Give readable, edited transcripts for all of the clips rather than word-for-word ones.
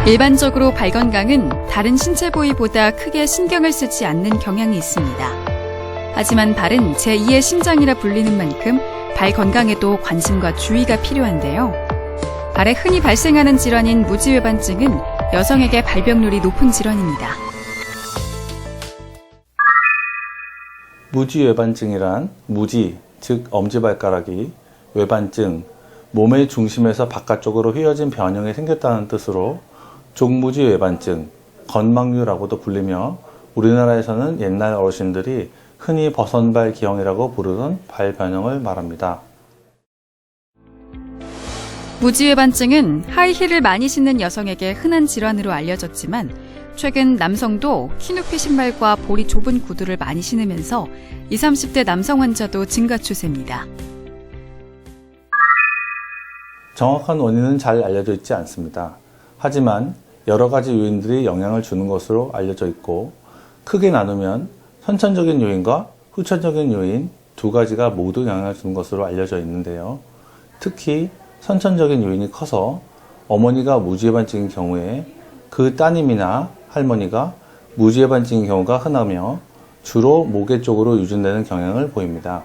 일반적으로 발 건강은 다른 신체 부위보다 크게 신경을 쓰지 않는 경향이 있습니다. 하지만 발은 제2의 심장이라 불리는 만큼 발 건강에도 관심과 주의가 필요한데요. 발에 흔히 발생하는 질환인 무지외반증은 여성에게 발병률이 높은 질환입니다. 무지외반증이란 무지, 즉 엄지발가락이 외반증, 몸의 중심에서 바깥쪽으로 휘어진 변형이 생겼다는 뜻으로 족무지외반증, 건망류라고도 불리며 우리나라에서는 옛날 어르신들이 흔히 버선발 기형이라고 부르는 발 변형을 말합니다. 무지외반증은 하이힐을 많이 신는 여성에게 흔한 질환으로 알려졌지만 최근 남성도 키높이 신발과 볼이 좁은 구두를 많이 신으면서 20, 30대 남성 환자도 증가 추세입니다. 정확한 원인은 잘 알려져 있지 않습니다. 하지만 여러 가지 요인들이 영향을 주는 것으로 알려져 있고 크게 나누면 선천적인 요인과 후천적인 요인 두 가지가 모두 영향을 주는 것으로 알려져 있는데요. 특히 선천적인 요인이 커서 어머니가 무지외반증인 경우에 그 따님이나 할머니가 무지외반증인 경우가 흔하며 주로 모계 쪽으로 유전되는 경향을 보입니다.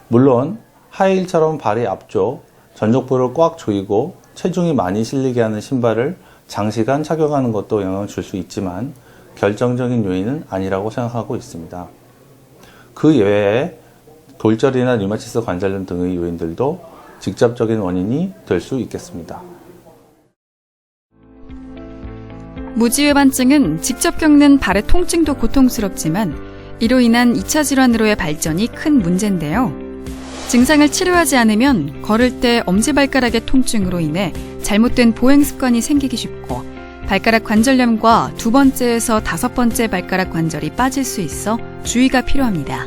물론 하이힐처럼 발이 앞쪽, 전족부를 꽉 조이고 체중이 많이 실리게 하는 신발을 장시간 착용하는 것도 영향을 줄 수 있지만 결정적인 요인은 아니라고 생각하고 있습니다. 그 외에 골절이나 류마티스 관절염 등의 요인들도 직접적인 원인이 될 수 있겠습니다. 무지외반증은 직접 겪는 발의 통증도 고통스럽지만 이로 인한 2차 질환으로의 발전이 큰 문제인데요. 증상을 치료하지 않으면 걸을 때 엄지발가락의 통증으로 인해 잘못된 보행 습관이 생기기 쉽고 발가락 관절염과 2번째에서 5번째 발가락 관절이 빠질 수 있어 주의가 필요합니다.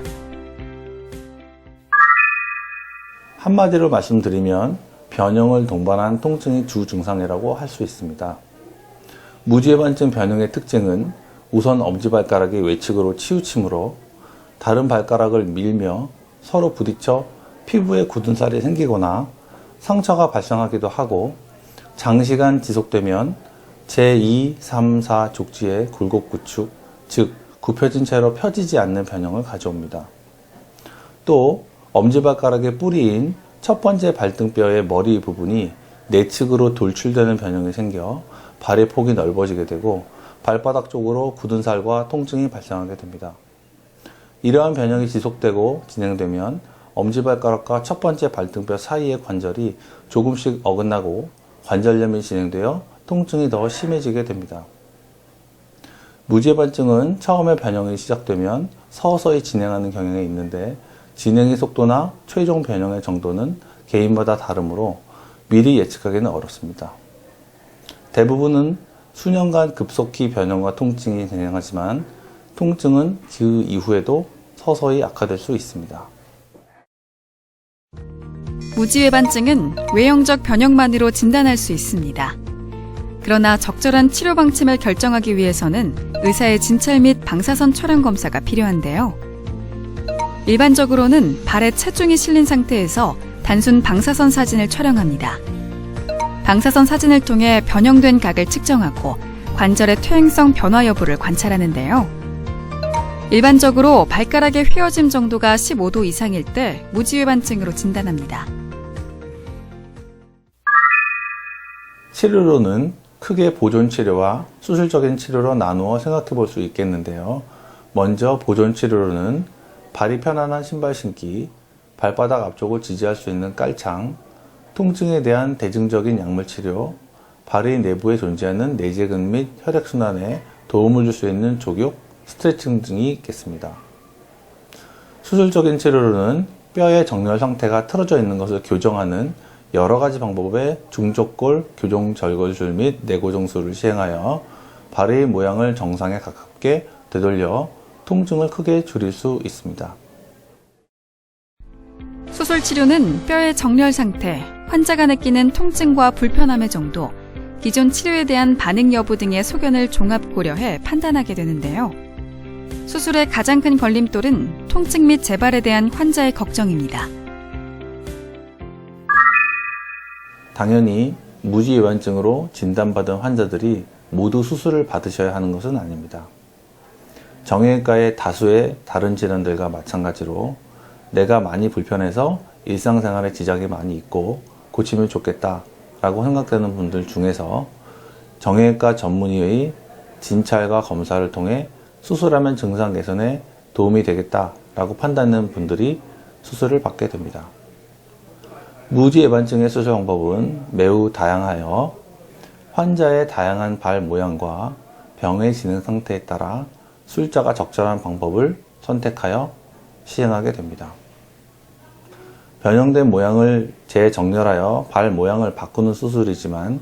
한마디로 말씀드리면 변형을 동반한 통증이 주 증상이라고 할 수 있습니다. 무지외반증 변형의 특징은 우선 엄지발가락이 외측으로 치우치므로 다른 발가락을 밀며 서로 부딪혀 피부에 굳은 살이 생기거나 상처가 발생하기도 하고 장시간 지속되면 제2, 3, 4 족지의 굴곡 구축, 즉 굽혀진 채로 펴지지 않는 변형을 가져옵니다. 또 엄지발가락의 뿌리인 첫 번째 발등뼈의 머리 부분이 내측으로 돌출되는 변형이 생겨 발의 폭이 넓어지게 되고 발바닥 쪽으로 굳은 살과 통증이 발생하게 됩니다. 이러한 변형이 지속되고 진행되면 엄지발가락과 첫 번째 발등뼈 사이의 관절이 조금씩 어긋나고 관절염이 진행되어 통증이 더 심해지게 됩니다. 무지외반증은 처음에 변형이 시작되면 서서히 진행하는 경향이 있는데 진행의 속도나 최종 변형의 정도는 개인마다 다르므로 미리 예측하기는 어렵습니다. 대부분은 수년간 급속히 변형과 통증이 진행하지만 통증은 그 이후에도 서서히 악화될 수 있습니다. 무지외반증은 외형적 변형만으로 진단할 수 있습니다. 그러나 적절한 치료 방침을 결정하기 위해서는 의사의 진찰 및 방사선 촬영 검사가 필요한데요. 일반적으로는 발에 체중이 실린 상태에서 단순 방사선 사진을 촬영합니다. 방사선 사진을 통해 변형된 각을 측정하고 관절의 퇴행성 변화 여부를 관찰하는데요. 일반적으로 발가락의 휘어짐 정도가 15도 이상일 때 무지외반증으로 진단합니다. 치료로는 크게 보존치료와 수술적인 치료로 나누어 생각해 볼 수 있겠는데요. 먼저 보존치료로는 발이 편안한 신발 신기, 발바닥 앞쪽을 지지할 수 있는 깔창, 통증에 대한 대증적인 약물치료, 발의 내부에 존재하는 내재근 및 혈액순환에 도움을 줄 수 있는 족욕, 스트레칭 등이 있겠습니다. 수술적인 치료로는 뼈의 정렬 상태가 틀어져 있는 것을 교정하는 여러 가지 방법의 중족골 교정 절골술 및 내고정술을 시행하여 발의 모양을 정상에 가깝게 되돌려 통증을 크게 줄일 수 있습니다. 수술 치료는 뼈의 정렬 상태, 환자가 느끼는 통증과 불편함의 정도, 기존 치료에 대한 반응 여부 등의 소견을 종합 고려해 판단하게 되는데요. 수술의 가장 큰 걸림돌은 통증 및 재발에 대한 환자의 걱정입니다. 당연히 무지외반증으로 진단받은 환자들이 모두 수술을 받으셔야 하는 것은 아닙니다. 정형외과의 다수의 다른 질환들과 마찬가지로 내가 많이 불편해서 일상생활에 지장이 많이 있고 고치면 좋겠다 라고 생각되는 분들 중에서 정형외과 전문의의 진찰과 검사를 통해 수술하면 증상 개선에 도움이 되겠다 라고 판단하는 분들이 수술을 받게 됩니다. 무지외반증의 수술 방법은 매우 다양하여 환자의 다양한 발 모양과 병의 진행 상태에 따라 술자가 적절한 방법을 선택하여 시행하게 됩니다. 변형된 모양을 재정렬하여 발 모양을 바꾸는 수술이지만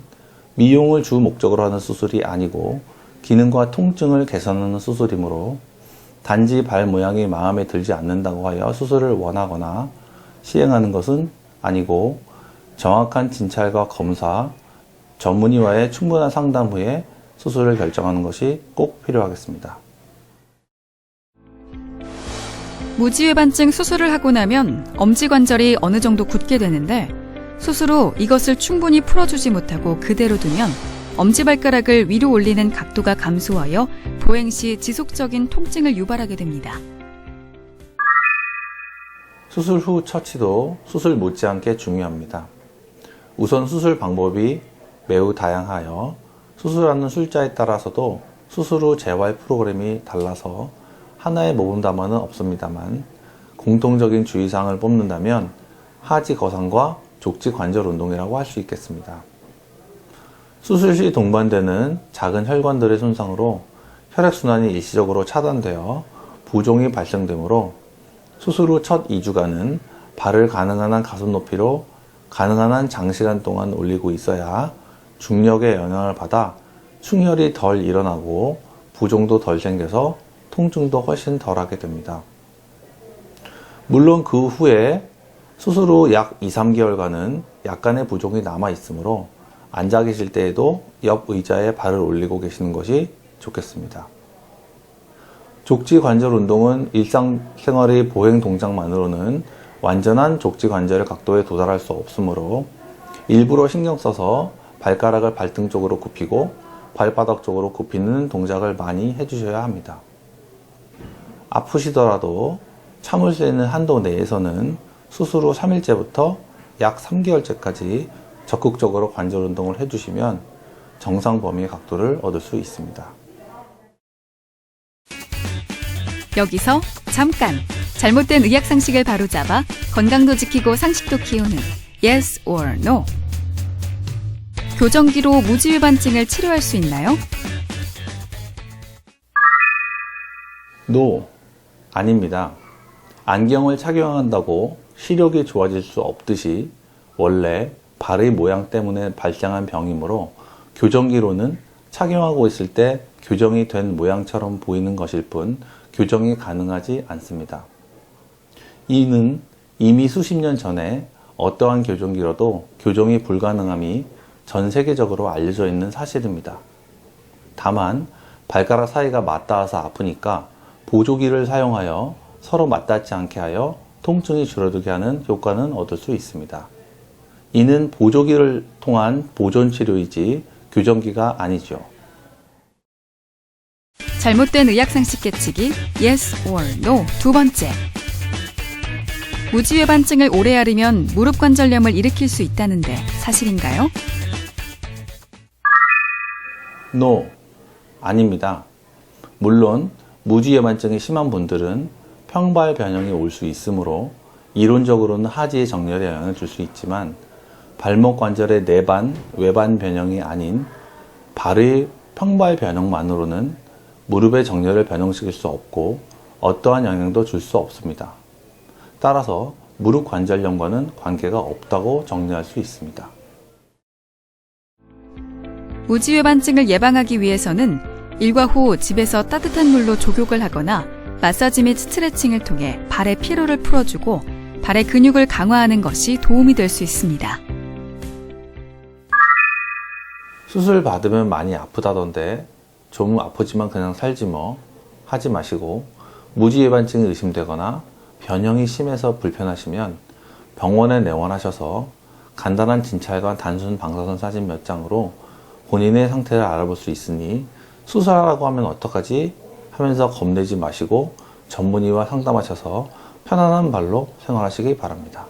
미용을 주 목적으로 하는 수술이 아니고 기능과 통증을 개선하는 수술이므로 단지 발 모양이 마음에 들지 않는다고 하여 수술을 원하거나 시행하는 것은 아니고 정확한 진찰과 검사, 전문의와의 충분한 상담 후에 수술을 결정하는 것이 꼭 필요하겠습니다. 무지외반증 수술을 하고 나면 엄지관절이 어느 정도 굳게 되는데 수술 후 이것을 충분히 풀어주지 못하고 그대로 두면 엄지발가락을 위로 올리는 각도가 감소하여 보행 시 지속적인 통증을 유발하게 됩니다. 수술 후 처치도 수술 못지않게 중요합니다. 우선 수술 방법이 매우 다양하여 수술하는 술자에 따라서도 수술 후 재활 프로그램이 달라서 하나의 모범답안은 없습니다만 공통적인 주의사항을 뽑는다면 하지 거상과 족지 관절 운동이라고 할 수 있겠습니다. 수술 시 동반되는 작은 혈관들의 손상으로 혈액순환이 일시적으로 차단되어 부종이 발생되므로 수술 후 첫 2주간은 발을 가능한 한 가슴 높이로 가능한 한 장시간 동안 올리고 있어야 중력의 영향을 받아 충혈이 덜 일어나고 부종도 덜 생겨서 통증도 훨씬 덜하게 됩니다. 물론 그 후에 수술 후 약 2, 3개월간은 약간의 부종이 남아 있으므로 앉아 계실 때에도 옆 의자에 발을 올리고 계시는 것이 좋겠습니다. 족지 관절 운동은 일상생활의 보행 동작만으로는 완전한 족지 관절 각도에 도달할 수 없으므로 일부러 신경 써서 발가락을 발등 쪽으로 굽히고 발바닥 쪽으로 굽히는 동작을 많이 해주셔야 합니다. 아프시더라도 참을 수 있는 한도 내에서는 수술 후 3일째부터 약 3개월째까지 적극적으로 관절 운동을 해주시면 정상 범위의 각도를 얻을 수 있습니다. 여기서 잠깐! 잘못된 의학 상식을 바로잡아 건강도 지키고 상식도 키우는 Yes or No. 교정기로 무지외반증을 치료할 수 있나요? No, 아닙니다. 안경을 착용한다고 시력이 좋아질 수 없듯이 원래 발의 모양 때문에 발생한 병이므로 교정기로는 착용하고 있을 때 교정이 된 모양처럼 보이는 것일 뿐 교정이 가능하지 않습니다. 이는 이미 수십 년 전에 어떠한 교정기로도 교정이 불가능함이 전 세계적으로 알려져 있는 사실입니다. 다만 발가락 사이가 맞닿아서 아프니까 보조기를 사용하여 서로 맞닿지 않게 하여 통증이 줄어들게 하는 효과는 얻을 수 있습니다. 이는 보조기를 통한 보존치료이지 교정기가 아니죠. 잘못된 의학상식 깨치기 Yes or No. 두 번째. 무지외반증을 오래 앓으면 무릎 관절염을 일으킬 수 있다는데 사실인가요? No, 아닙니다. 물론 무지외반증이 심한 분들은 평발 변형이 올 수 있으므로 이론적으로는 하지의 정렬에 영향을 줄 수 있지만 발목 관절의 내반, 외반 변형이 아닌 발의 평발 변형만으로는 무릎의 정렬을 변형시킬 수 없고 어떠한 영향도 줄 수 없습니다. 따라서 무릎 관절염과는 관계가 없다고 정리할 수 있습니다. 무지외반증을 예방하기 위해서는 일과 후 집에서 따뜻한 물로 족욕을 하거나 마사지 및 스트레칭을 통해 발의 피로를 풀어주고 발의 근육을 강화하는 것이 도움이 될 수 있습니다. 수술 받으면 많이 아프다던데 좀 아프지만 그냥 살지 뭐 하지 마시고 무지외반증이 의심되거나 변형이 심해서 불편하시면 병원에 내원하셔서 간단한 진찰과 단순 방사선 사진 몇 장으로 본인의 상태를 알아볼 수 있으니 수술하라고 하면 어떡하지? 하면서 겁내지 마시고 전문의와 상담하셔서 편안한 발로 생활하시기 바랍니다.